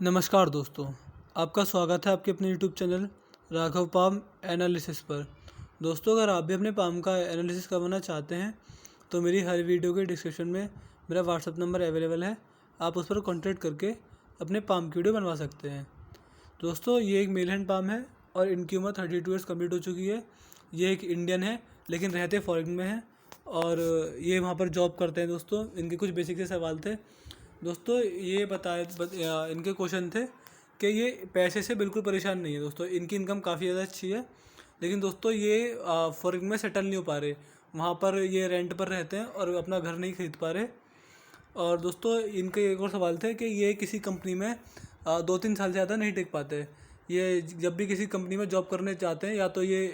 नमस्कार दोस्तों, आपका स्वागत है आपके अपने YouTube channel Raghav palm analysis पर। दोस्तों, अगर आप भी अपने पाम का एनालिसिस करवाना चाहते हैं तो मेरी हर वीडियो के डिस्क्रिप्शन में मेरा व्हाट्सअप नंबर अवेलेबल है। आप उस पर कॉन्टैक्ट करके अपने पाम की वीडियो बनवा सकते हैं। दोस्तों, ये एक मेल हैंड पाम है और इनकी उम्र 32 ईयर्स कम्प्लीट हो चुकी है। ये एक इंडियन है लेकिन रहते फॉरेन में हैं और ये वहाँ पर जॉब करते हैं। दोस्तों, इनके कुछ बेसिक से सवाल थे। दोस्तों, ये इनके क्वेश्चन थे कि ये पैसे से बिल्कुल परेशान नहीं है। दोस्तों, इनकी इनकम काफ़ी ज़्यादा अच्छी है, लेकिन दोस्तों ये फॉरेन में सेटल नहीं हो पा रहे। वहाँ पर ये रेंट पर रहते हैं और अपना घर नहीं खरीद पा रहे। और दोस्तों, इनके एक और सवाल थे कि ये किसी कंपनी में 2-3 साल से ज़्यादा नहीं टिक पाते। ये जब भी किसी कंपनी में जॉब करने चाहते हैं या तो ये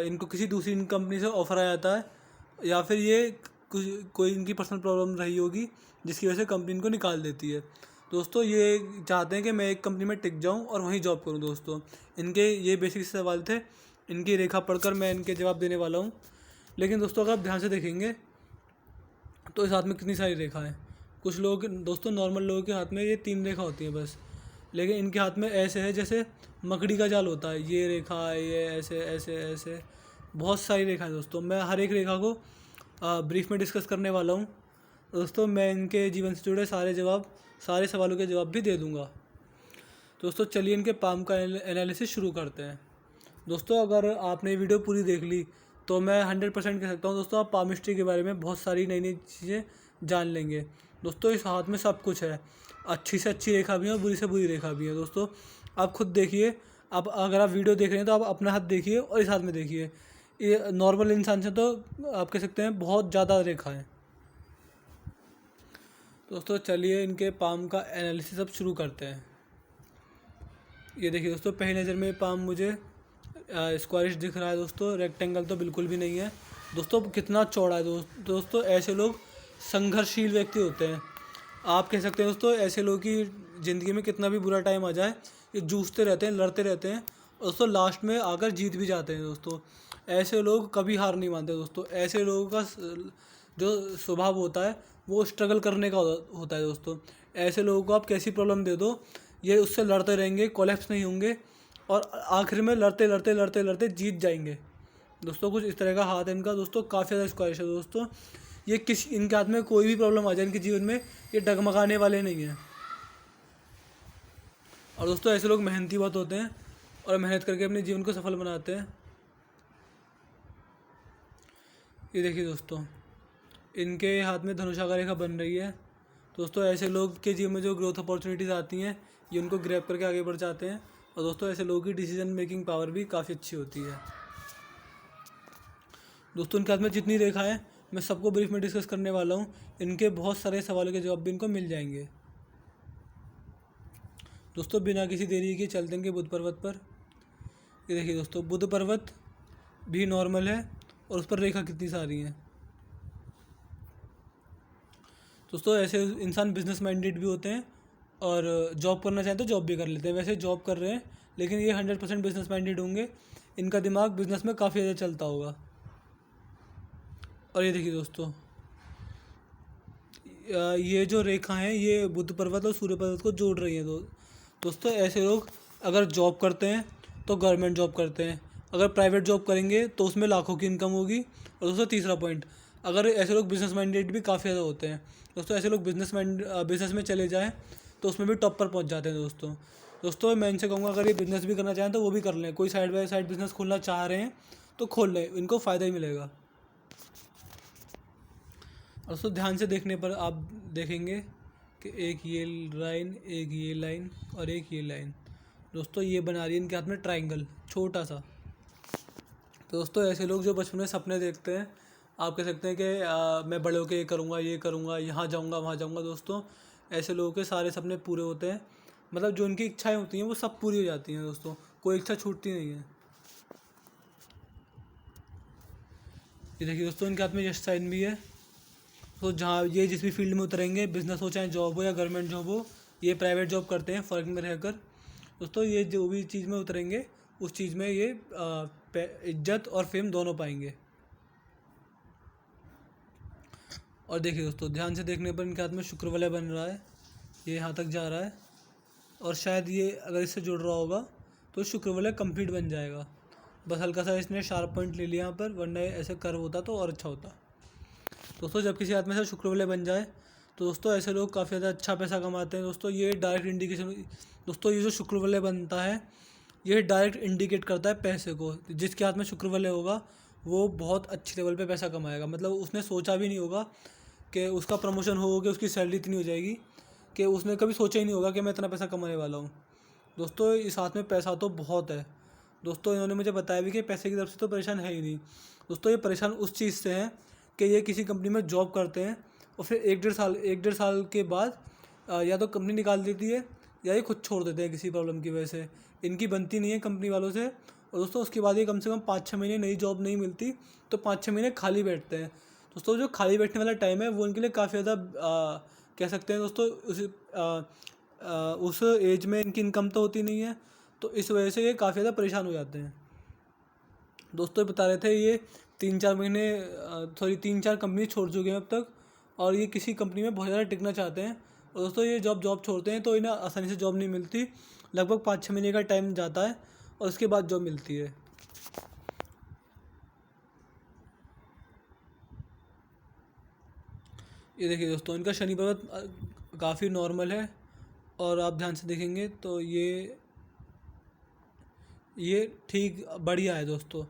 इनको किसी दूसरी कंपनी से ऑफ़र आ जाता है या फिर ये कोई इनकी पर्सनल प्रॉब्लम रही होगी जिसकी वजह से कंपनी इनको निकाल देती है। दोस्तों, ये चाहते हैं कि मैं एक कंपनी में टिक जाऊं और वहीं जॉब करूं। दोस्तों, इनके ये बेसिक सवाल थे। इनकी रेखा पढ़कर मैं इनके जवाब देने वाला हूं। लेकिन दोस्तों, अगर आप ध्यान से देखेंगे तो इस हाथ में कितनी सारी रेखा हैं। कुछ लोग दोस्तों नॉर्मल लोगों के हाथ में ये 3 रेखा होती है बस, लेकिन इनके हाथ में ऐसे है जैसे मकड़ी का जाल होता है। ये रेखा, ये ऐसे ऐसे ऐसे बहुत सारी रेखा है। दोस्तों, मैं हर एक रेखा को ब्रीफ में डिस्कस करने वाला हूँ। दोस्तों, मैं इनके जीवन से जुड़े सारे सवालों के जवाब भी दे दूँगा। दोस्तों, चलिए इनके पाम का एनालिसिस शुरू करते हैं। दोस्तों, अगर आपने वीडियो पूरी देख ली तो मैं 100% कह सकता हूँ दोस्तों, आप पामिस्ट्री के बारे में बहुत सारी नई नई चीज़ें जान लेंगे। दोस्तों, इस हाथ में सब कुछ है। अच्छी से अच्छी रेखा भी है और बुरी से बुरी रेखा भी है। दोस्तों, आप खुद देखिए। अब अगर आप वीडियो देख रहे हैं तो आप अपना हाथ देखिए और इस हाथ में देखिए। ये नॉर्मल इंसान से तो आप कह सकते हैं बहुत ज़्यादा रेखा है। दोस्तों, चलिए इनके पाम का एनालिसिस अब शुरू करते हैं। ये देखिए दोस्तों, पहली नज़र में पाम मुझे स्क्वायरिश दिख रहा है। दोस्तों, रेक्टेंगल तो बिल्कुल भी नहीं है। दोस्तों, कितना चौड़ा है। दोस्तों, ऐसे लोग संघर्षशील व्यक्ति होते हैं। आप कह सकते हैं दोस्तों, ऐसे लोगों की ज़िंदगी में कितना भी बुरा टाइम आ जाए, ये जूझते रहते हैं, लड़ते रहते हैं और दोस्तों लास्ट में आकर जीत भी जाते हैं। दोस्तों, ऐसे लोग कभी हार नहीं मानते। दोस्तों, ऐसे लोगों का जो स्वभाव होता है वो स्ट्रगल करने का होता है। दोस्तों, ऐसे लोगों को आप कैसी प्रॉब्लम दे दो, ये उससे लड़ते रहेंगे, कोलैप्स नहीं होंगे और आखिर में लड़ते लड़ते लड़ते लड़ते जीत जाएंगे। दोस्तों, कुछ इस तरह का हाथ है इनका। दोस्तों, काफ़ी ज़्यादा स्क्वायरिश है। दोस्तों, ये इनके हाथ में कोई भी प्रॉब्लम आ जाए इनके जीवन में, ये डगमगाने वाले नहीं हैं। और दोस्तों, ऐसे लोग मेहनती बहुत होते हैं और मेहनत करके अपने जीवन को सफल बनाते हैं। ये देखिए दोस्तों, इनके हाथ में धनुषाकार रेखा बन रही है। दोस्तों, ऐसे लोग के जीवन में जो ग्रोथ अपॉर्चुनिटीज़ आती हैं ये उनको ग्रैब करके आगे बढ़ जाते हैं। और दोस्तों, ऐसे लोगों की डिसीजन मेकिंग पावर भी काफ़ी अच्छी होती है। दोस्तों, इनके हाथ में जितनी रेखा है मैं सबको ब्रीफ में डिस्कस करने वाला हूँ। इनके बहुत सारे सवालों के जवाब भी इनको मिल जाएंगे। दोस्तों, बिना किसी देरी के चलते हैं बुध पर्वत पर। ये देखिए दोस्तों, बुध पर्वत भी नॉर्मल है और उस पर रेखा कितनी सारी हैं। दोस्तों, ऐसे इंसान बिजनेस माइंडेड भी होते हैं और जॉब करना चाहें तो जॉब भी कर लेते हैं। वैसे जॉब कर रहे हैं लेकिन ये 100% बिजनेस माइंडेड होंगे। इनका दिमाग बिजनेस में काफ़ी ज़्यादा चलता होगा। और ये देखिए दोस्तों, ये जो रेखा हैं ये बुध पर्वत और सूर्य पर्वत को जोड़ रही हैं। दोस्तों, ऐसे लोग अगर जॉब करते हैं तो गवर्नमेंट जॉब करते हैं, अगर प्राइवेट जॉब करेंगे तो उसमें लाखों की इनकम होगी। और दोस्तों, तीसरा पॉइंट, अगर ऐसे लोग बिजनेस माइंडेड भी काफ़ी ज़्यादा होते हैं। दोस्तों, ऐसे लोग बिजनेस में चले जाएँ तो उसमें भी टॉप पर पहुंच जाते हैं। दोस्तों, मैं इनसे कहूँगा अगर ये बिज़नेस भी करना चाहें तो वो भी कर लें। कोई साइड बाय साइड बिज़नेस खोलना चाह रहे हैं तो खोल लें, इनको फ़ायदा ही मिलेगा। और दोस्तों, ध्यान से देखने पर आप देखेंगे कि एक ये लाइन, एक ये लाइन और एक ये लाइन। दोस्तों, ये बना रही है इनके हाथ में ट्राइंगल, छोटा सा। तो दोस्तों, ऐसे लोग जो बचपन में सपने देखते हैं, आप कह सकते हैं कि मैं बड़े होकर ये करूँगा, यहाँ जाऊँगा, वहाँ जाऊँगा। दोस्तों, ऐसे लोगों के सारे सपने पूरे होते हैं। मतलब जो उनकी इच्छाएं होती हैं वो सब पूरी हो जाती हैं। दोस्तों, कोई इच्छा छूटती नहीं है। ये देखिए दोस्तों, इनके हाथ में यश साइन भी है। तो जहाँ ये जिस भी फील्ड में उतरेंगे, बिजनेस हो चाहे जॉब हो या गवर्नमेंट जॉब हो, ये प्राइवेट जॉब करते हैं फर्क में रहकर। दोस्तों, ये जो भी चीज़ में उतरेंगे उस चीज़ में ये इज्जत और फेम दोनों पाएंगे। और देखिए दोस्तों, ध्यान से देखने पर इनके हाथ में शुक्र वलय बन रहा है, ये यहाँ तक जा रहा है। और शायद ये अगर इससे जुड़ रहा होगा तो शुक्र वलय कंप्लीट बन जाएगा। बस हल्का सा इसने शार्प पॉइंट ले लिया यहाँ पर, वरना ऐसे कर्व होता तो और अच्छा होता। दोस्तों जब किसी आदमी से शुक्र वलय बन जाए तो दोस्तों ऐसे लोग काफ़ी ज़्यादा अच्छा पैसा कमाते हैं। दोस्तों ये डायरेक्ट इंडिकेशन, दोस्तों ये जो शुक्र वलय बनता है ये डायरेक्ट इंडिकेट करता है पैसे को। जिसके हाथ में शुक्र वलय होगा वो बहुत अच्छी लेवल पे पैसा कमाएगा। मतलब उसने सोचा भी नहीं होगा कि उसका प्रमोशन होगा, उसकी सैलरी इतनी हो जाएगी कि उसने कभी सोचा ही नहीं होगा कि मैं इतना पैसा कमाने वाला हूँ। दोस्तों इस हाथ में पैसा तो बहुत है। दोस्तों इन्होंने मुझे बताया भी कि पैसे की तरफ से तो परेशान है ही नहीं। दोस्तों ये परेशान उस चीज़ से हैं कि ये किसी कंपनी में जॉब करते हैं और फिर एक डेढ़ साल के बाद या तो कंपनी निकाल देती है या ये खुद छोड़ देते हैं किसी प्रॉब्लम की वजह से। इनकी बनती नहीं है कंपनी वालों से। और दोस्तों उसके बाद ये कम से कम 5-6 महीने नई जॉब नहीं मिलती तो 5-6 महीने खाली बैठते हैं। दोस्तों जो खाली बैठने वाला टाइम है वो इनके लिए काफ़ी ज़्यादा कह सकते हैं दोस्तों उस एज में इनकी इनकम तो होती नहीं है, तो इस वजह से ये काफ़ी ज़्यादा परेशान हो जाते हैं। दोस्तों बता रहे थे ये 3-4 कंपनी छोड़ चुके हैं अब तक और ये किसी कंपनी में बहुत ज़्यादा टिकना चाहते हैं। और दोस्तों ये जॉब छोड़ते हैं तो इन्हें आसानी से जॉब नहीं मिलती, लगभग 5-6 महीने का टाइम जाता है और उसके बाद जॉब मिलती है। ये देखिए दोस्तों इनका शनि पर्वत काफ़ी नॉर्मल है और आप ध्यान से देखेंगे तो ये ठीक बढ़िया है। दोस्तों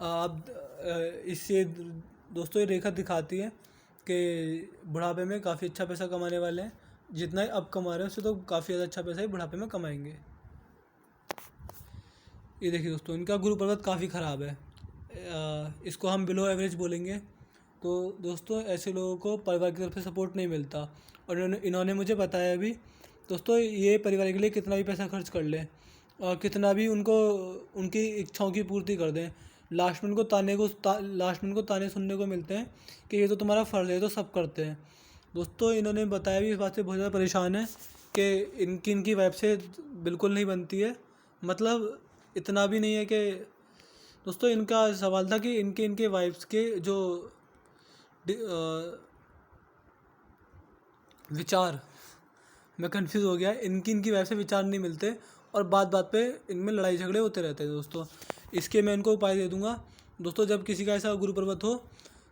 आप इससे दोस्तों ये रेखा दिखाती है कि बुढ़ापे में काफ़ी अच्छा पैसा कमाने वाले हैं। जितना ही अब कमा रहे हैं उससे तो काफ़ी ज़्यादा अच्छा पैसा ही बुढ़ापे में कमाएंगे। ये देखिए दोस्तों इनका गुरु पर्वत काफ़ी ख़राब है, इसको हम बिलो एवरेज बोलेंगे। तो दोस्तों ऐसे लोगों को परिवार की तरफ से सपोर्ट नहीं मिलता और इन्होंने मुझे बताया भी दोस्तों ये परिवार के लिए कितना भी पैसा खर्च कर लें और कितना भी उनको उनकी इच्छाओं की पूर्ति कर दें, लास्ट में उनको ताने सुनने को मिलते हैं कि ये तो तुम्हारा फ़र्ज़ है, तो सब करते हैं। दोस्तों इन्होंने बताया भी इस बात से बहुत ज़्यादा परेशान है कि इनकी वाइफ से बिल्कुल नहीं बनती है। मतलब इतना भी नहीं है कि दोस्तों इनका सवाल था कि इनके वाइफ्स के जो विचार, मैं कंफ्यूज हो गया, इनकी वाइफ से विचार नहीं मिलते और बात बात पे इनमें लड़ाई झगड़े होते रहते हैं। दोस्तों इसके मैं इनको उपाय दे दूंगा। दोस्तों जब किसी का ऐसा गुरु पर्वत हो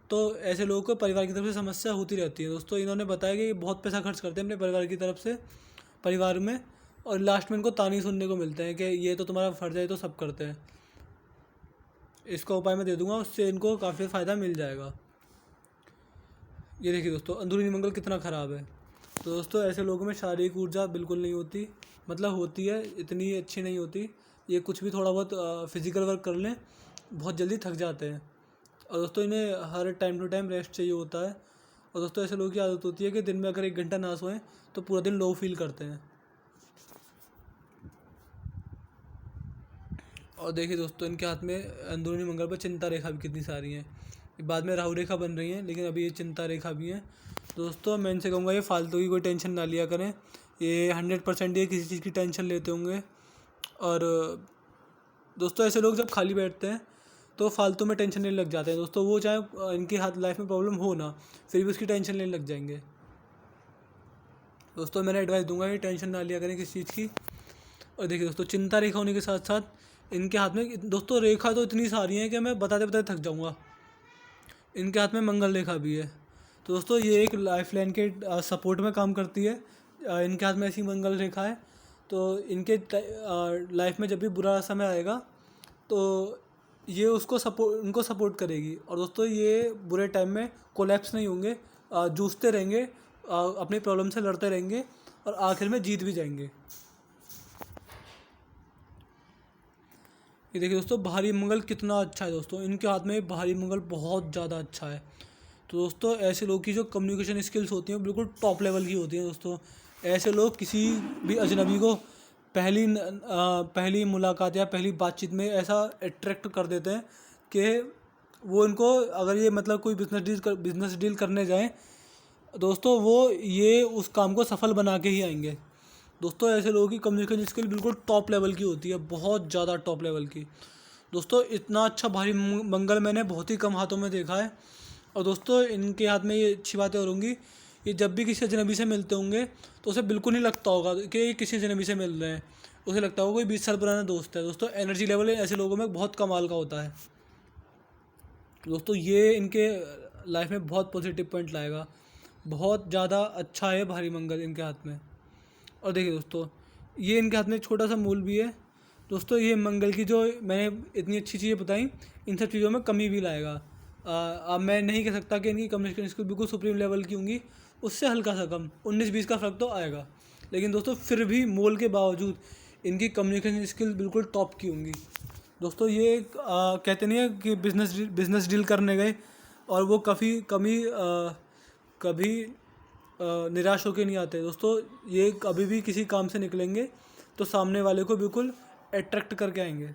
तो ऐसे लोगों को परिवार की तरफ से समस्या होती रहती है। दोस्तों इन्होंने बताया कि ये बहुत पैसा खर्च करते हैं अपने परिवार की तरफ से परिवार में और लास्ट में इनको ताने सुनने को मिलते हैं कि ये तो तुम्हारा फ़र्ज़ है, तो सब करते हैं। इसका उपाय मैं दे दूंगा, उससे इनको काफ़ी फ़ायदा मिल जाएगा। ये देखिए दोस्तों अंदरूनी मंगल कितना ख़राब है। तो दोस्तों ऐसे लोगों में शारीरिक ऊर्जा बिल्कुल नहीं होती, मतलब होती है इतनी अच्छी नहीं होती। ये कुछ भी थोड़ा बहुत फिज़िकल वर्क कर लें बहुत जल्दी थक जाते हैं और दोस्तों इन्हें हर टाइम टू टाइम रेस्ट चाहिए होता है। और दोस्तों ऐसे लोगों की आदत होती है कि दिन में अगर 1 घंटा ना सोएं तो पूरा दिन लो फील करते हैं। और देखिए दोस्तों इनके हाथ में अंदरूनी मंगल पर चिंता रेखा भी कितनी सारी हैं। बाद में राहु रेखा बन रही हैं लेकिन अभी ये चिंता रेखा भी हैं। दोस्तों मैं इनसे कहूँगा ये फालतू की कोई टेंशन ना लिया करें। ये 100% ये किसी चीज़ की टेंशन लेते होंगे। और दोस्तों ऐसे लोग जब खाली बैठते हैं तो फालतू में टेंशन लेने लग जाते हैं। दोस्तों वो चाहे इनकी हाथ लाइफ में प्रॉब्लम हो ना, फिर भी उसकी टेंशन लेने लग जाएंगे। दोस्तों मैंने एडवाइस दूंगा ये टेंशन ना लिया करें किसी चीज़ की। और देखिए दोस्तों चिंता रेखा होने के साथ साथ इनके हाथ में दोस्तों रेखा तो इतनी सारी हैं कि मैं बताते बताते थक जाऊँगा। इनके हाथ में मंगल रेखा भी है। तो दोस्तों ये एक लाइफ लाइन के सपोर्ट में काम करती है। इनके हाथ में ऐसी मंगल रेखा है तो इनके लाइफ में जब भी बुरा समय आएगा तो ये उनको सपोर्ट करेगी। और दोस्तों ये बुरे टाइम में कोलैप्स नहीं होंगे, जूझते रहेंगे, अपनी प्रॉब्लम से लड़ते रहेंगे और आखिर में जीत भी जाएंगे। ये देखिए दोस्तों भारी मंगल कितना अच्छा है। दोस्तों इनके हाथ में भारी मंगल बहुत ज़्यादा अच्छा है। तो दोस्तों ऐसे लोग की जो कम्युनिकेशन स्किल्स होती हैं बिल्कुल टॉप लेवल की होती हैं। दोस्तों ऐसे लोग किसी भी अजनबी को पहली मुलाकात या पहली बातचीत में ऐसा अट्रैक्ट कर देते हैं कि वो इनको अगर ये मतलब कोई बिजनेस डील करने जाएं दोस्तों वो ये उस काम को सफल बना के ही आएंगे। दोस्तों ऐसे लोगों की कम्युनिकेशन स्किल बिल्कुल टॉप लेवल की होती है, बहुत ज़्यादा टॉप लेवल की। दोस्तों इतना अच्छा भारी मंगल मैंने बहुत ही कम हाथों में देखा है। और दोस्तों इनके हाथ में ये अच्छी बातें और होंगी ये जब भी किसी अजनबी से मिलते होंगे तो उसे बिल्कुल नहीं लगता होगा कि ये किसी अजनबी से मिल रहे हैं, उसे लगता होगा कोई 20 साल पुराना दोस्त है। दोस्तों एनर्जी लेवल ऐसे लोगों में बहुत कमाल का होता है। दोस्तों ये इनके लाइफ में बहुत पॉजिटिव पॉइंट लाएगा, बहुत ज़्यादा अच्छा है भारी मंगल इनके हाथ में। और देखिए दोस्तों, ये इनके हाथ में एक छोटा सा मूल भी है। दोस्तों ये मंगल की जो मैंने इतनी अच्छी चीज़ें बताई, इन सब चीज़ों में कमी भी लाएगा। अब मैं नहीं कह सकता कि इनकी कम्युनिकेशन स्किल बिल्कुल सुप्रीम लेवल की होंगी, उससे हल्का सा कम 19-20 का फ़र्क तो आएगा, लेकिन दोस्तों फिर भी मोल के बावजूद इनकी कम्युनिकेशन स्किल बिल्कुल टॉप की होंगी। दोस्तों ये कहते नहीं है कि बिजनेस डील करने गए और वो कभी निराश होकर नहीं आते। दोस्तों ये कभी भी किसी काम से निकलेंगे तो सामने वाले को बिल्कुल अट्रैक्ट करके आएंगे,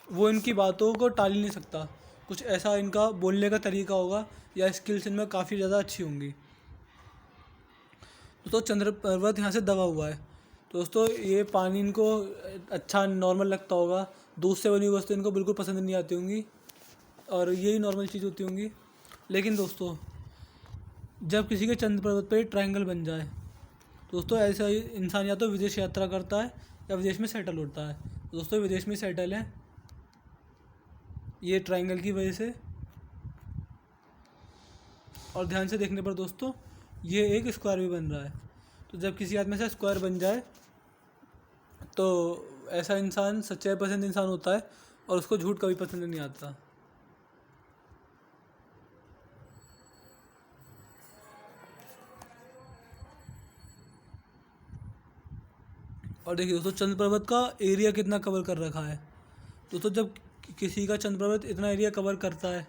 वो इनकी बातों को टाल ही नहीं सकता। कुछ ऐसा इनका बोलने का तरीका होगा या स्किल्स इनमें काफ़ी ज़्यादा अच्छी होंगी। दोस्तों चंद्र पर्वत यहाँ से दबा हुआ है। दोस्तों ये पानी इनको अच्छा नॉर्मल लगता होगा, दूध से बनी हुई वस्तु इनको बिल्कुल पसंद नहीं आती होंगी और यही नॉर्मल चीज़ होती होंगी। लेकिन दोस्तों जब किसी के चंद्र पर्वत पर ट्रायंगल बन जाए, दोस्तों ऐसा ही इंसान या तो विदेश यात्रा करता है या विदेश में सेटल होता है। दोस्तों विदेश में सेटल है ये ट्रायंगल की वजह से। और ध्यान से देखने पर दोस्तों ये एक स्क्वायर भी बन रहा है। तो जब किसी आदमी से स्क्वायर बन जाए तो ऐसा इंसान सच्चाई पसंद इंसान होता है और उसको झूठ कभी पसंद नहीं आता। और देखिए दोस्तों चंद्र पर्वत का एरिया कितना कवर कर रखा है। दोस्तों जब किसी का चंद्र पर्वत इतना एरिया कवर करता है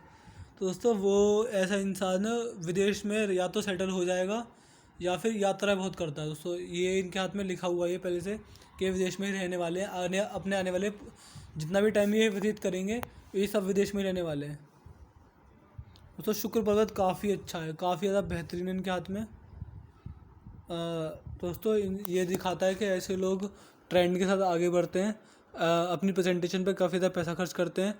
तो दोस्तों वो ऐसा इंसान विदेश में या तो सेटल हो जाएगा या फिर यात्रा बहुत करता है। दोस्तों ये इनके हाथ में लिखा हुआ है पहले से कि विदेश में ही रहने वाले हैं, आने वाले जितना भी टाइम ये व्यतीत करेंगे ये सब विदेश में ही रहने वाले हैं। दोस्तों शुक्र पर्वत काफ़ी अच्छा है, काफ़ी ज़्यादा बेहतरीन है इनके हाथ में। दोस्तों ये दिखाता है कि ऐसे लोग ट्रेंड के साथ आगे बढ़ते हैं, अपनी प्रेजेंटेशन पे काफ़ी ज़्यादा पैसा खर्च करते हैं,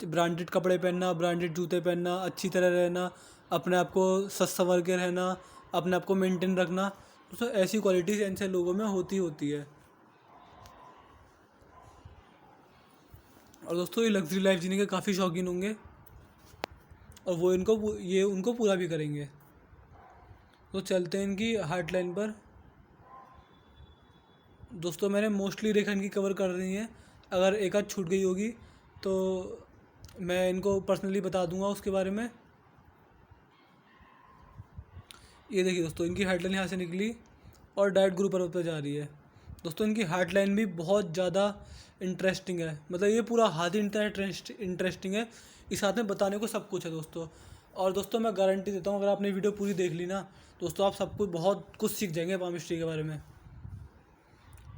ब्रांडेड कपड़े पहनना, ब्रांडेड जूते पहनना, अच्छी तरह रहना, अपने आप को सच संवर के रहना, अपने आप को मेंटेन रखना। दोस्तों ऐसी क्वालिटीज़ ऐसे लोगों में होती है। और दोस्तों ये लग्जरी लाइफ जीने के काफ़ी शौकीन होंगे और वो उनको पूरा भी करेंगे। तो चलते हैं इनकी हार्ट लाइन पर। दोस्तों मैंने मोस्टली रेखा इनकी कवर कर रही है, अगर एक आध छूट गई होगी तो मैं इनको पर्सनली बता दूंगा उसके बारे में। ये देखिए दोस्तों इनकी हार्ट लाइन यहाँ से निकली और डायरेक्ट गुरु पर्वत पर जा रही है। दोस्तों इनकी हार्ट लाइन भी बहुत ज़्यादा इंटरेस्टिंग है, मतलब ये पूरा हाथ ही इंटरेस्टिंग है, इस हाथ में बताने को सब कुछ है दोस्तों। और दोस्तों मैं गारंटी देता हूँ अगर आपने वीडियो पूरी देख ली ना दोस्तों, आप सब कुछ बहुत कुछ सीख जाएंगे पामिस्ट्री के बारे में।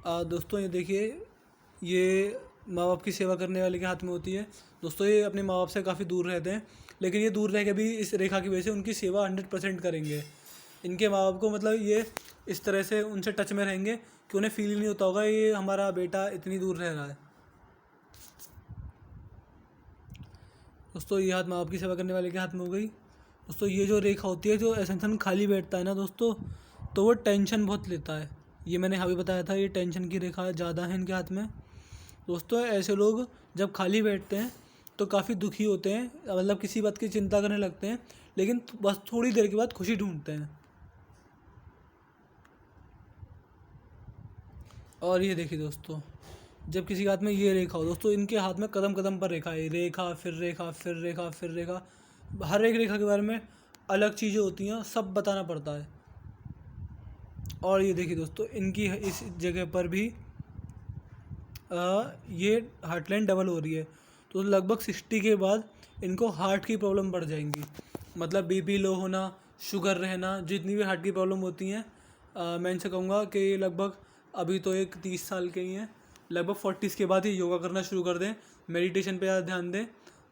दोस्तों ये देखिए ये माँ बाप की सेवा करने वाले के हाथ में होती है। दोस्तों ये अपने माँ बाप से काफ़ी दूर रहते हैं, लेकिन ये दूर रह के भी इस रेखा की वजह से उनकी सेवा 100% करेंगे। इनके माँ बाप को मतलब ये इस तरह से उनसे टच में रहेंगे कि उन्हें फील ही नहीं होता होगा ये हमारा बेटा इतनी दूर रह रहा है। दोस्तों ये हाथ माँ बाप की सेवा करने वाले के हाथ में हो गई। दोस्तों ये जो रेखा होती है, जो ऐसा इंसान खाली बैठता है ना दोस्तों, तो वो टेंशन बहुत लेता है। ये मैंने अभी बताया था, ये टेंशन की रेखा ज़्यादा है इनके हाथ में। दोस्तों ऐसे लोग जब खाली बैठते हैं तो काफ़ी दुखी होते हैं, मतलब किसी बात की चिंता करने लगते हैं, लेकिन बस थोड़ी देर के बाद खुशी ढूंढते हैं। और ये देखिए दोस्तों जब किसी के हाथ में ये रेखा हो, दोस्तों इनके हाथ में कदम कदम पर रेखा है, रेखा फिर रेखा फिर रेखा फिर रेखा, हर एक रेखा के बारे में अलग चीज़ें होती हैं, सब बताना पड़ता है। और ये देखिए दोस्तों इनकी इस जगह पर भी ये हार्ट लाइन डबल हो रही है, तो लगभग 60 के बाद इनको हार्ट की प्रॉब्लम बढ़ जाएंगी, मतलब बीपी लो होना, शुगर रहना, जितनी भी हार्ट की प्रॉब्लम होती हैं। मैं इनसे कहूँगा कि ये लगभग अभी तो एक 30 साल के ही हैं, लगभग 40s के बाद ही योगा करना शुरू कर दें, मेडिटेशन पे ज़्यादा ध्यान दें।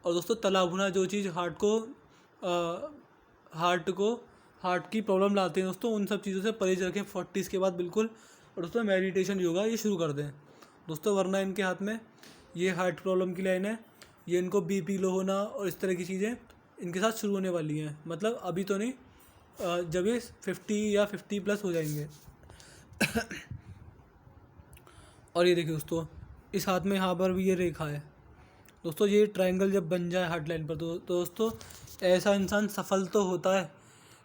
और दोस्तों तला भुना जो चीज़ हार्ट की प्रॉब्लम लाते हैं दोस्तों, उन सब चीज़ों से परहेज रखें 40s के बाद बिल्कुल। और दोस्तों मेडिटेशन योगा ये शुरू कर दें दोस्तों, वरना इनके हाथ में ये हार्ट प्रॉब्लम की लाइन है, ये इनको बीपी लो होना और इस तरह की चीज़ें इनके साथ शुरू होने वाली हैं, मतलब अभी तो नहीं, जब ये 50 या 50 प्लस हो जाएंगे। और ये देखिए दोस्तों, इस हाथ में यहाँ पर भी ये रेखा है दोस्तों। ये ट्रायंगल जब बन जाए हार्ट लाइन पर तो दोस्तों ऐसा इंसान सफल तो होता है,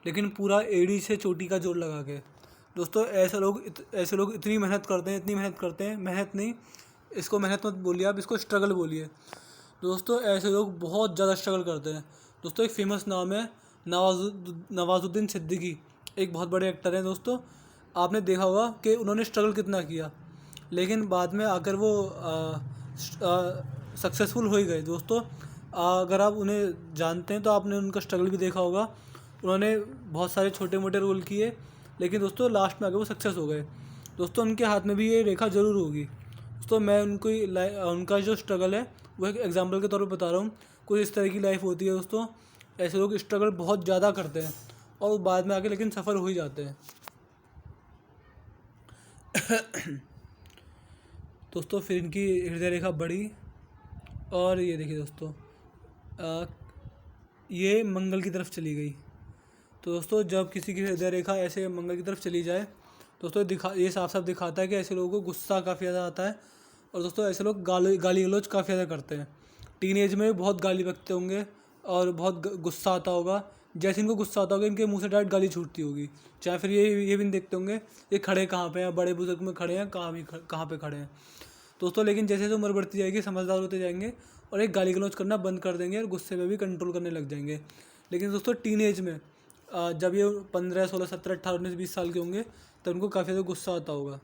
लेकिन पूरा एड़ी से चोटी का जोड़ लगा के। दोस्तों ऐसे लोग इतनी मेहनत करते हैं, इतनी मेहनत करते हैं, मेहनत नहीं, इसको मेहनत मत बोलिए आप, इसको स्ट्रगल बोलिए। दोस्तों ऐसे लोग बहुत ज़्यादा स्ट्रगल करते हैं। दोस्तों एक फेमस नाम है नवाजुद्दीन सिद्दीकी, एक बहुत बड़े एक्टर हैं दोस्तों। आपने देखा होगा कि उन्होंने स्ट्रगल कितना किया, लेकिन बाद में आकर वो सक्सेसफुल हो ही गए दोस्तों। अगर आप उन्हें जानते हैं तो आपने उनका स्ट्रगल भी देखा होगा। उन्होंने बहुत सारे छोटे मोटे रोल किए, लेकिन दोस्तों लास्ट में आकर वो सक्सेस हो गए। दोस्तों उनके हाथ में भी ये रेखा ज़रूर होगी दोस्तों। मैं उनका जो स्ट्रगल है वो एक एग्जांपल के तौर पर बता रहा हूँ। कुछ इस तरह की लाइफ होती है दोस्तों। ऐसे लोग स्ट्रगल बहुत ज़्यादा करते हैं और बाद में आके लेकिन सफल हो ही जाते हैं। दोस्तों फिर इनकी हृदय रेखा बढ़ी और ये देखिए दोस्तों, ये मंगल की तरफ चली गई। तो दोस्तों जब किसी की हृदय रेखा ऐसे मंगल की तरफ चली जाए दोस्तों, ये साफ साफ दिखाता है कि ऐसे लोगों को गुस्सा काफ़ी ज़्यादा आता है। और दोस्तों ऐसे लोग गाली गलौज काफ़ी ज़्यादा करते हैं। टीन एज में बहुत गाली बकते होंगे और बहुत गुस्सा आता होगा। जैसे इनको गुस्सा आता होगा इनके मुंह से डायरेक्ट गाली छूटती होगी। चाहे फिर ये भी नहीं देखते होंगे ये खड़े कहाँ पे हैं, बड़े बुजुर्ग में खड़े हैं, कहाँ पे खड़े हैं दोस्तों। लेकिन जैसे जैसे उम्र बढ़ती जाएगी समझदार होते जाएंगे और एक गाली गलौज करना बंद कर देंगे और गुस्से में भी कंट्रोल करने लग जाएंगे। लेकिन दोस्तों टीन एज में जब ये 15, 16, 17, 18, 19, 20 साल के होंगे तब उनको काफ़ी ज़्यादा गुस्सा आता होगा।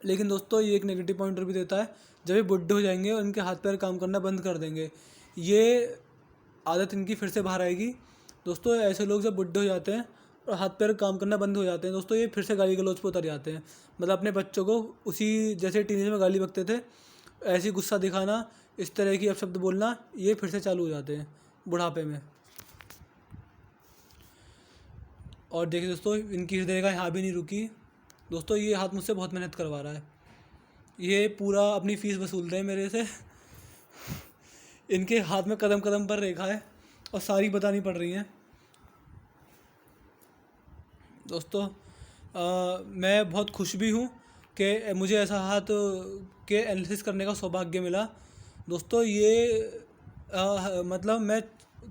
लेकिन दोस्तों ये एक नेगेटिव पॉइंटर भी देता है, जब ये बुढ़े हो जाएंगे और इनके हाथ पैर काम करना बंद कर देंगे, ये आदत इनकी फिर से बाहर आएगी दोस्तों। ऐसे लोग जब बुढ़े हो जाते हैं और हाथ पैर काम करना बंद हो जाते हैं दोस्तों, ये फिर से गाली गलौज पर उतर जाते हैं। मतलब अपने बच्चों को उसी जैसे टीनेज में गाली बकते थे ऐसे गुस्सा दिखाना, इस तरह की अपशब्द बोलना, ये फिर से चालू हो जाते हैं बुढ़ापे में। और देखिए दोस्तों इनकी हृदय रेखा यहाँ भी नहीं रुकी दोस्तों। ये हाथ मुझसे बहुत मेहनत करवा रहा है, ये पूरा अपनी फ़ीस वसूल रहे हैं मेरे से। इनके हाथ में कदम कदम पर रेखा है और सारी बतानी पड़ रही हैं दोस्तों। मैं बहुत खुश भी हूँ कि मुझे ऐसा हाथ के एनालिसिस करने का सौभाग्य मिला दोस्तों। ये मतलब मैं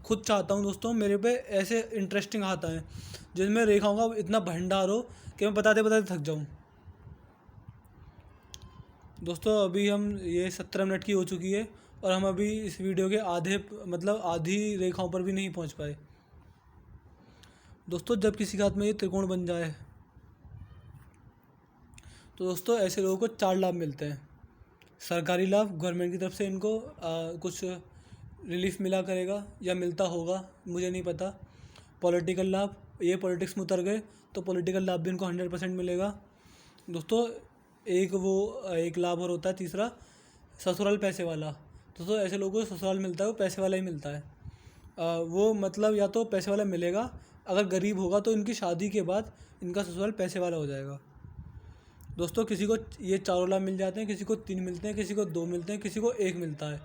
खुद चाहता हूँ दोस्तों मेरे पे ऐसे इंटरेस्टिंग हाथ आएँ जिनमें रेखाओं का इतना भंडार हो कि मैं बताते बताते थक जाऊँ दोस्तों। अभी हम ये 17 मिनट की हो चुकी है और हम अभी इस वीडियो के आधी रेखाओं पर भी नहीं पहुंच पाए दोस्तों। जब किसी के हाथ में ये त्रिकोण बन जाए तो दोस्तों ऐसे लोगों को 4 लाभ मिलते हैं। सरकारी लाभ, गवर्नमेंट की तरफ से इनको कुछ रिलीफ मिला करेगा या मिलता होगा, मुझे नहीं पता। पॉलिटिकल लाभ, ये पॉलिटिक्स में उतर गए तो पॉलिटिकल लाभ भी इनको 100% मिलेगा दोस्तों। एक लाभ और होता है तीसरा, ससुराल पैसे वाला दोस्तों। ऐसे लोगों को ससुराल मिलता है वो पैसे वाला ही मिलता है। वो मतलब या तो पैसे वाला मिलेगा, अगर गरीब होगा तो इनकी शादी के बाद इनका ससुराल पैसे वाला हो जाएगा दोस्तों। किसी को ये 4 लाभ मिल जाते हैं, किसी को 3 मिलते हैं, किसी को 2 मिलते हैं, किसी को 1 मिलता है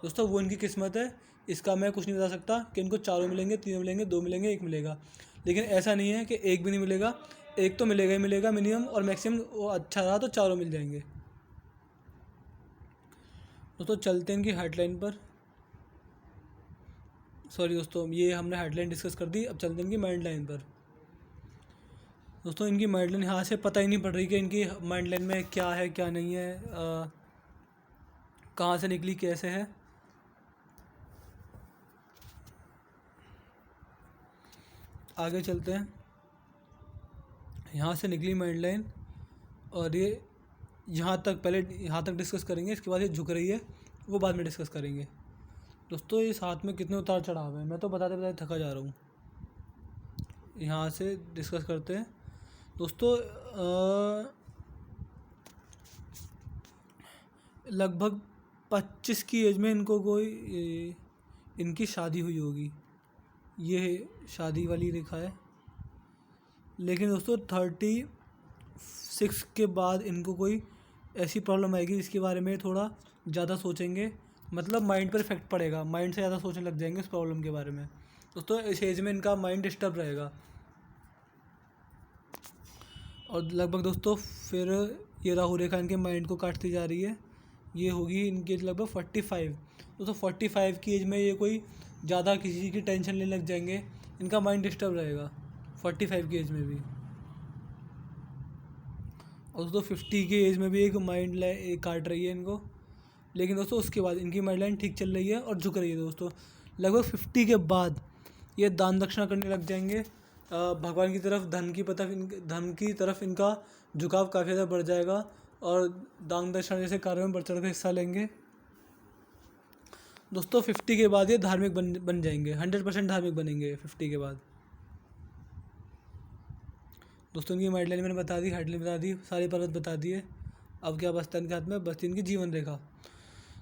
दोस्तों। वो इनकी किस्मत है, इसका मैं कुछ नहीं बता सकता कि इनको 4 मिलेंगे, 3 मिलेंगे, 2 मिलेंगे, 1 मिलेगा। लेकिन ऐसा नहीं है कि 1 भी नहीं मिलेगा, 1 तो मिलेगा ही मिलेगा मिनिमम, और मैक्सिमम वो अच्छा रहा तो 4 मिल जाएंगे दोस्तों। चलते हैं इनकी हेडलाइन पर। सॉरी दोस्तों, ये हमने हेडलाइन डिस्कस कर दी, अब चलते हैं इनकी माइंड लाइन पर दोस्तों। इनकी माइंड लाइन यहाँ से पता ही नहीं पड़ रही कि इनकी माइंड लाइन में क्या है क्या नहीं है, कहाँ से निकली कैसे है। आगे चलते हैं। यहाँ से निकली माइंड लाइन और ये पहले यहाँ तक डिस्कस करेंगे, इसके बाद ये झुक रही है वो बाद में डिस्कस करेंगे दोस्तों। इस हाथ में कितने उतार चढ़ाव है, मैं तो बताते बताते थका जा रहा हूँ। यहाँ से डिस्कस करते हैं दोस्तों। लगभग 25 की एज में इनको इनकी शादी हुई होगी, ये शादी वाली रेखा है। लेकिन दोस्तों 36 के बाद इनको कोई ऐसी प्रॉब्लम आएगी जिसके बारे में थोड़ा ज़्यादा सोचेंगे, मतलब माइंड पर इफेक्ट पड़ेगा, माइंड से ज़्यादा सोचने लग जाएंगे उस प्रॉब्लम के बारे में दोस्तों। इस एज में इनका माइंड डिस्टर्ब रहेगा और लगभग दोस्तों फिर ये राहु रेखा इनके माइंड को काटती जा रही है। ये होगी इनकी एज लगभग 45। दोस्तों 45 की एज में ये कोई ज़्यादा किसी चीज़ की टेंशन लेने लग जाएंगे, इनका माइंड डिस्टर्ब रहेगा 45 की एज में भी। और दोस्तों 50 की एज में भी एक माइंड काट रही है इनको, लेकिन दोस्तों उसके बाद इनकी माइंड लाइन ठीक चल रही है और झुक रही है। दोस्तों लगभग 50 के बाद ये दान दक्षिणा करने लग जाएंगे भगवान की तरफ। धन की तरफ इनका झुकाव काफ़ी ज़्यादा बढ़ जाएगा और दान दक्षिणा जैसे कार्यों में बढ़ चढ़ कर हिस्सा लेंगे। दोस्तों 50 के बाद ये धार्मिक बन जाएंगे, 100% धार्मिक बनेंगे 50 के बाद। दोस्तों इनकी माइंड लाइन मैंने बता दी, हेडलाइन बता दी, सारे पर्वत बता दिए। अब क्या बचता है इनके हाथ में? बचती इनकी जीवन रेखा।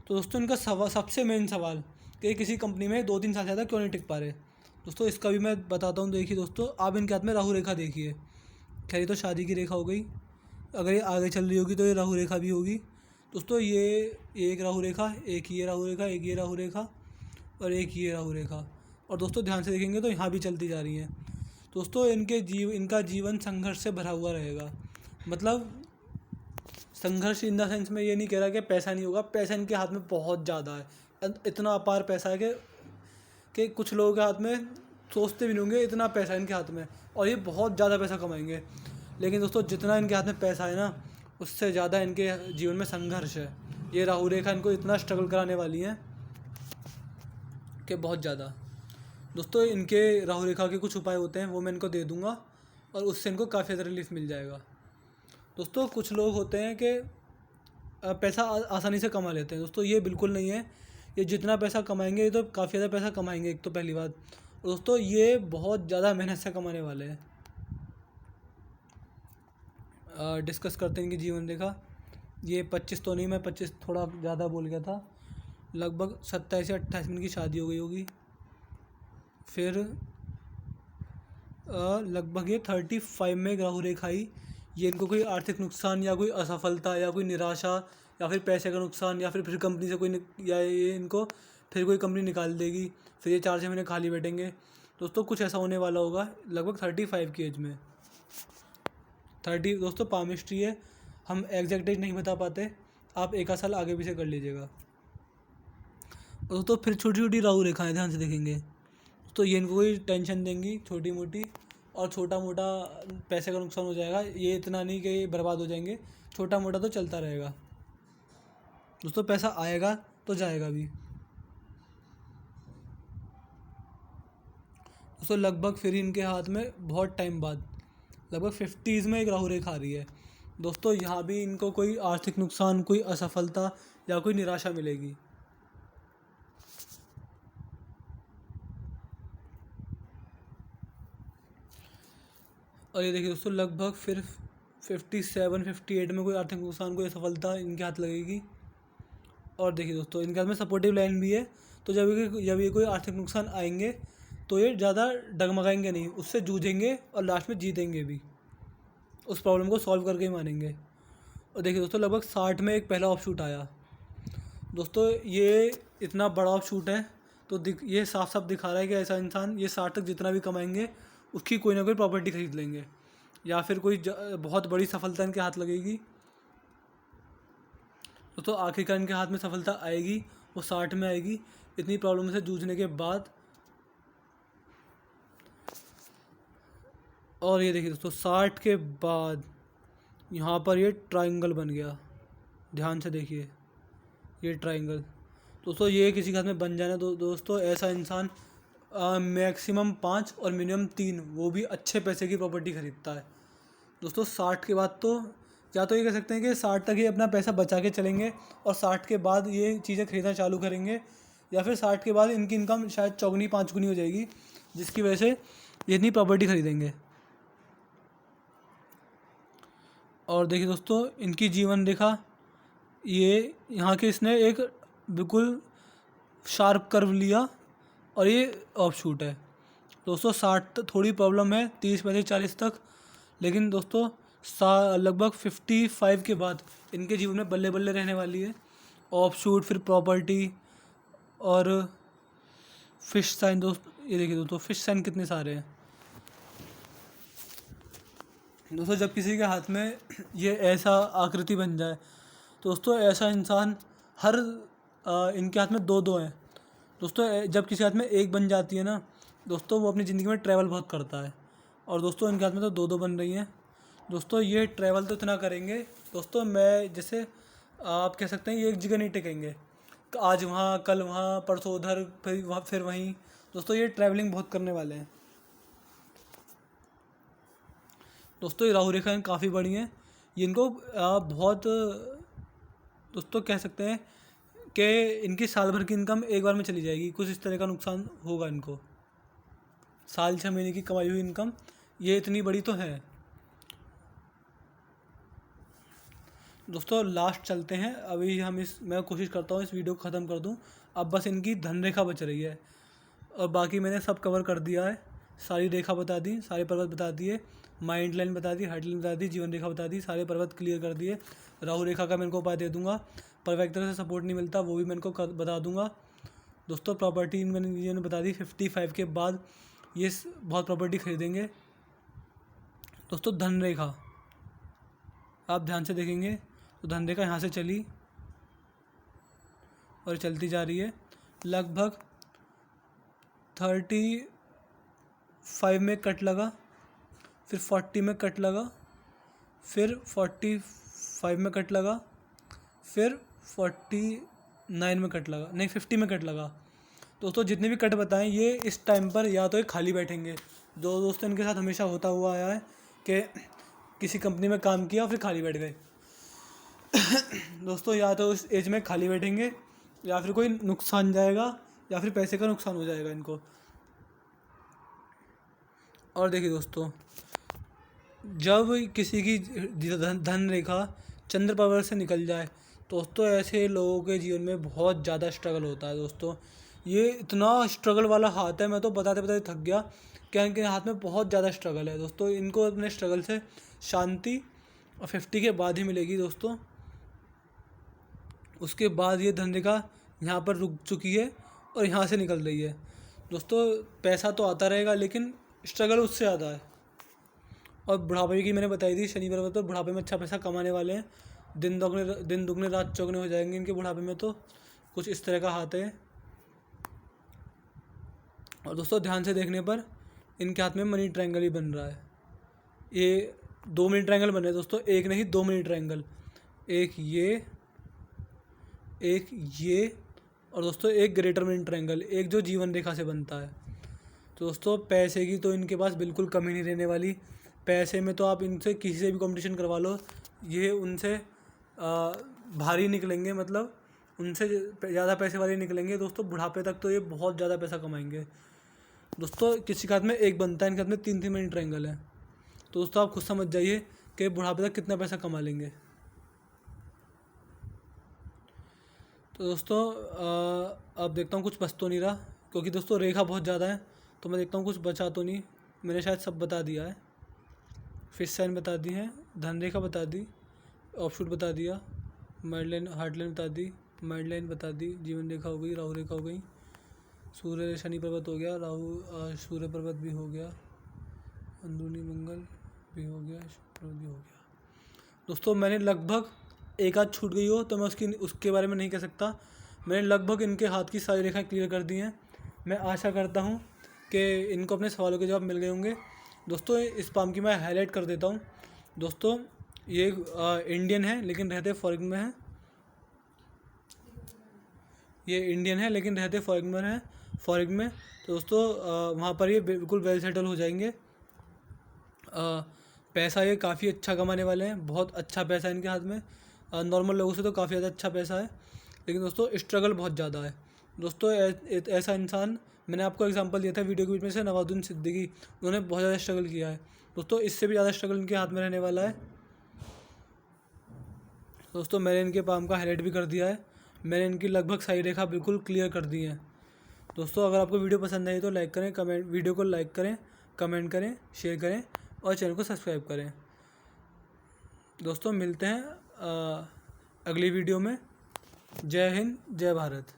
तो दोस्तों इनका सबसे मेन सवाल कि किसी कंपनी में 2-3 साल से ज़्यादा क्यों नहीं टिक पा रहे। दोस्तों इसका भी मैं बताता हूँ। देखिए दोस्तों, आप इनके हाथ में राहु रेखा देखिए। खैर ये तो शादी की रेखा हो गई, अगर ये आगे चल रही होगी तो ये राहु रेखा भी होगी। दोस्तों ये एक राहु रेखा, एक ये राहु रेखा, एक ये राहु रेखा और एक ये राहु रेखा। और दोस्तों ध्यान से देखेंगे तो यहाँ भी चलती जा रही हैं। दोस्तों इनका जीवन संघर्ष से भरा हुआ रहेगा। मतलब संघर्ष इन द सेंस में ये नहीं कह रहा कि पैसा नहीं होगा, पैसा इनके हाथ में बहुत ज़्यादा है। इतना अपार पैसा है कि कुछ लोगों के हाथ में सोचते भी नहीं होंगे इतना पैसा है इनके हाथ में, और ये बहुत ज़्यादा पैसा कमाएंगे। लेकिन दोस्तों जितना इनके हाथ में पैसा है ना, उससे ज़्यादा इनके जीवन में संघर्ष है। ये राहु रेखा इनको इतना स्ट्रगल कराने वाली है कि बहुत ज़्यादा। दोस्तों इनके राहु रेखा के कुछ उपाय होते हैं, वो मैं इनको दे दूंगा और उससे इनको काफ़ी ज़्यादा रिलीफ मिल जाएगा। दोस्तों कुछ लोग होते हैं कि पैसा आसानी से कमा लेते हैं। दोस्तों ये बिल्कुल नहीं है। ये जितना पैसा कमाएंगे, ये तो काफ़ी ज़्यादा पैसा कमाएंगे एक तो पहली बात। दोस्तों ये बहुत ज़्यादा मेहनत से कमाने वाले हैं। डिस्कस करते हैं इनकी जीवन रेखा। ये 25 तो नहीं, मैं 25 थोड़ा ज़्यादा बोल गया था। लगभग 27 या 28 में इनकी शादी हो गई होगी। फिर लगभग ये 35 में राहु रेखा आई। ये इनको कोई आर्थिक नुकसान या कोई असफलता या कोई निराशा या फिर पैसे का नुकसान या फिर कंपनी से या ये इनको फिर कोई कंपनी निकाल देगी, फिर ये 4-6 महीने खाली बैठेंगे। दोस्तों कुछ ऐसा होने वाला होगा लगभग 35 की एज में। 30 दोस्तों पामिस्ट्री है, हम एग्जैक्ट एज नहीं बता पाते, आप एक आध साल आगे पीछे कर लीजिएगा। दोस्तों फिर छोटी छोटी राहु रेखाएं ध्यान से देखेंगे तो ये इनको कोई टेंशन देंगी छोटी मोटी, और छोटा मोटा पैसे का नुकसान हो जाएगा। ये इतना नहीं कि ये बर्बाद हो जाएंगे, छोटा मोटा तो चलता रहेगा। दोस्तों पैसा आएगा तो जाएगा भी। दोस्तों लगभग फिर इनके हाथ में बहुत टाइम बाद लगभग 50s में एक राहु रेखा आ रही है। दोस्तों यहाँ भी इनको कोई आर्थिक नुकसान, कोई असफलता या कोई निराशा मिलेगी। और ये देखिए दोस्तों लगभग फिर 57-58 में कोई आर्थिक नुकसान, कोई असफलता इनके हाथ लगेगी। और देखिए दोस्तों इनके हाथ में सपोर्टिव लाइन भी है, तो जब ये कोई आर्थिक नुकसान आएंगे तो ये ज़्यादा डगमगाएंगे नहीं, उससे जूझेंगे और लास्ट में जीतेंगे भी, उस प्रॉब्लम को सॉल्व करके ही मानेंगे। और देखिए दोस्तों लगभग 60 में एक पहला ऑफ शूट आया। दोस्तों ये इतना बड़ा ऑफ शूट है तो ये साफ साफ दिखा रहा है कि ऐसा इंसान ये 60 तक जितना भी कमाएंगे उसकी कोई ना कोई प्रॉपर्टी खरीद लेंगे या फिर कोई बहुत बड़ी सफलता इनके हाथ लगेगी। तो आखिरकार इनके हाथ में सफलता आएगी, वो 60 में आएगी इतनी प्रॉब्लम से जूझने के बाद। और ये देखिए दोस्तों 60 के बाद यहाँ पर ये ट्रायंगल बन गया, ध्यान से देखिए ये ट्रायंगल। दोस्तों ये किसी के हाथ में बन जाना दोस्तों ऐसा इंसान मैक्सिमम 5 और मिनिमम 3 वो भी अच्छे पैसे की प्रॉपर्टी खरीदता है। दोस्तों 60 के बाद तो या तो ये कह सकते हैं कि 60 तक ये अपना पैसा बचा के चलेंगे और 60 के बाद ये चीज़ें खरीदना चालू करेंगे, या फिर 60 के बाद इनकी इनकम शायद 4-5 गुनी हो जाएगी, जिसकी वजह से ये इतनी प्रॉपर्टी खरीदेंगे। और देखिए दोस्तों इनकी जीवन रेखा, ये यहाँ के इसने एक बिल्कुल शार्प कर्व लिया और ये ऑफ शूट है। दोस्तों 60 तक थोड़ी प्रॉब्लम है, 30-35-40 तक, लेकिन दोस्तों लगभग 55 के बाद इनके जीवन में बल्ले बल्ले रहने वाली है। ऑफ शूट, फिर प्रॉपर्टी और फिश साइन। दोस्त ये देखिए दोस्तों फिश साइन कितने सारे हैं। दोस्तों जब किसी के हाथ में ये ऐसा आकृति बन जाए तो दोस्तों ऐसा इंसान हर इनके हाथ में दो दो हैं दोस्तों। जब किसी हाथ में एक बन जाती है ना दोस्तों, वो अपनी ज़िंदगी में ट्रैवल बहुत करता है। और दोस्तों इनके हाथ में तो दो दो बन रही हैं दोस्तों। ये ट्रैवल तो इतना करेंगे दोस्तों, मैं जैसे आप कह सकते हैं ये एक जगह नहीं टिकेंगे, आज वहाँ कल वहाँ परसों उधर फिर वहीं। दोस्तों ये ट्रैवलिंग बहुत करने वाले हैं दोस्तों। ये राहु रेखा काफ़ी बड़ी हैं, ये इनको बहुत दोस्तों कह सकते हैं कि इनकी साल भर की इनकम एक बार में चली जाएगी। कुछ इस तरह का नुकसान होगा इनको। साल 6 महीने की कमाई हुई इनकम ये इतनी बड़ी तो है दोस्तों। लास्ट चलते हैं अभी हम मैं कोशिश करता हूँ इस वीडियो को ख़त्म कर दूँ। अब बस इनकी धन रेखा बच रही है और बाकी मैंने सब कवर कर दिया है। सारी रेखा बता दी, सारे पर्वत बता दिए, माइंड लाइन बता दी, हार्ट लाइन बता दी, जीवन रेखा बता दी, सारे पर्वत क्लियर कर दिए। राहु रेखा का मैं इनको उपाय दे दूंगा। परफेक्ट तरह से सपोर्ट नहीं मिलता वो भी मैं इनको बता दूंगा दोस्तों। प्रॉपर्टी मैंने बता दी 55 के बाद ये बहुत प्रॉपर्टी खरीदेंगे दोस्तों। धन रेखा आप ध्यान से देखेंगे तो धन रेखा यहाँ से चली और चलती जा रही है, लगभग 35 में कट लगा, फिर 40 में कट लगा, फिर 45 में कट लगा, फिर 49 में कट लगा, नहीं 50 में कट लगा दोस्तों। जितने भी कट बताएं ये इस टाइम पर या तो ये खाली बैठेंगे। जो दोस्तों इनके साथ हमेशा होता हुआ आया है कि किसी कंपनी में काम किया फिर खाली बैठ गए दोस्तों। या तो उस एज में खाली बैठेंगे या फिर कोई नुकसान जाएगा या फिर पैसे का नुकसान हो जाएगा इनको। और देखिए दोस्तों, जब किसी की धन रेखा चंद्र पर्वत से निकल जाए दोस्तों, ऐसे लोगों के जीवन में बहुत ज़्यादा स्ट्रगल होता है दोस्तों। ये इतना स्ट्रगल वाला हाथ है, मैं तो बताते बताते थक गया क्या इनके हाथ में बहुत ज़्यादा स्ट्रगल है दोस्तों। इनको अपने स्ट्रगल से शांति और 50 के बाद ही मिलेगी दोस्तों। उसके बाद ये धन रेखा यहाँ पर रुक चुकी है और यहाँ से निकल रही है दोस्तों। पैसा तो आता रहेगा लेकिन स्ट्रगल उससे ज़्यादा है। और बुढ़ापे की मैंने बताई थी, शनि पर्वत तो बुढ़ापे में अच्छा पैसा कमाने वाले हैं। दिन दुगने रात चौगने हो जाएंगे इनके बुढ़ापे में। तो कुछ इस तरह का हाथ है। और दोस्तों ध्यान से देखने पर इनके हाथ में मनी ट्रायंगल ही बन रहा है। ये 2 मनी ट्रायंगल बन रहे हैं दोस्तों, एक नहीं 2 मनी ट्रायंगल। एक ये और दोस्तों एक ग्रेटर मनी ट्रायंगल, एक जो जीवन रेखा से बनता है। तो दोस्तों पैसे की तो इनके पास बिल्कुल कमी नहीं रहने वाली। पैसे में तो आप इनसे किसी से भी कंपटीशन करवा लो, ये उनसे भारी निकलेंगे, मतलब उनसे ज़्यादा पैसे वाले निकलेंगे दोस्तों। बुढ़ापे तक तो ये बहुत ज़्यादा पैसा कमाएंगे दोस्तों। किसी के हाथ में एक बनता है, इनके हाथ में 3 मनी ट्रायंगल है। तो दोस्तों आप खुद समझ जाइए कि बुढ़ापे तक कितना पैसा कमा लेंगे। तो दोस्तों अब देखता हूँ कुछ बच तो नहीं रहा, क्योंकि दोस्तों रेखा बहुत ज़्यादा है। तो मैं देखता हूँ कुछ बचा तो नहीं। मैंने शायद सब बता दिया है। फिश साइन बता दी है, धन रेखा बता दी, ऑफशूट बता दिया, माइंड लाइन हार्ट लाइन बता दी, माइंड लाइन बता दी, जीवन रेखा हो गई, राहु रेखा हो गई, सूर्य शनि पर्वत हो गया, राहु सूर्य पर्वत भी हो गया, अंदरूनी मंगल भी हो गया, शुक्र भी हो गया दोस्तों। मैंने लगभग एक आध छूट गई हो तो मैं उसके बारे में नहीं कह सकता। मैंने लगभग इनके हाथ की सारी रेखाएं क्लियर कर दी हैं। मैं आशा करता हूं कि इनको अपने सवालों के जवाब मिल गए होंगे दोस्तों। इस पाम की मैं हाईलाइट कर देता हूं दोस्तों। ये इंडियन है लेकिन रहते फॉरेन में है। ये इंडियन है लेकिन रहते फॉरेन में। तो दोस्तों वहाँ पर ये बिल्कुल वेल सेटल हो जाएंगे। पैसा ये काफ़ी अच्छा कमाने वाले हैं, बहुत अच्छा पैसा है इनके हाथ में। नॉर्मल लोगों से तो काफ़ी ज़्यादा अच्छा पैसा है, लेकिन दोस्तों स्ट्रगल बहुत ज़्यादा है दोस्तों। ऐसा इंसान, मैंने आपको एग्जांपल दिया था वीडियो के बीच में से, नवाजुद्दीन सिद्दीकी, उन्होंने बहुत ज़्यादा स्ट्रगल किया है दोस्तों। इससे भी ज़्यादा स्ट्रगल इनके हाथ में रहने वाला है दोस्तों। मैंने इनके पाम का हाईलाइट भी कर दिया है। मैंने इनकी लगभग सारी रेखा बिल्कुल क्लियर कर दी है दोस्तों। अगर आपको वीडियो पसंद आई तो लाइक करें, वीडियो को लाइक करें, कमेंट करें, शेयर करें और चैनल को सब्सक्राइब करें दोस्तों। मिलते हैं अगली वीडियो में। जय हिंद, जय भारत।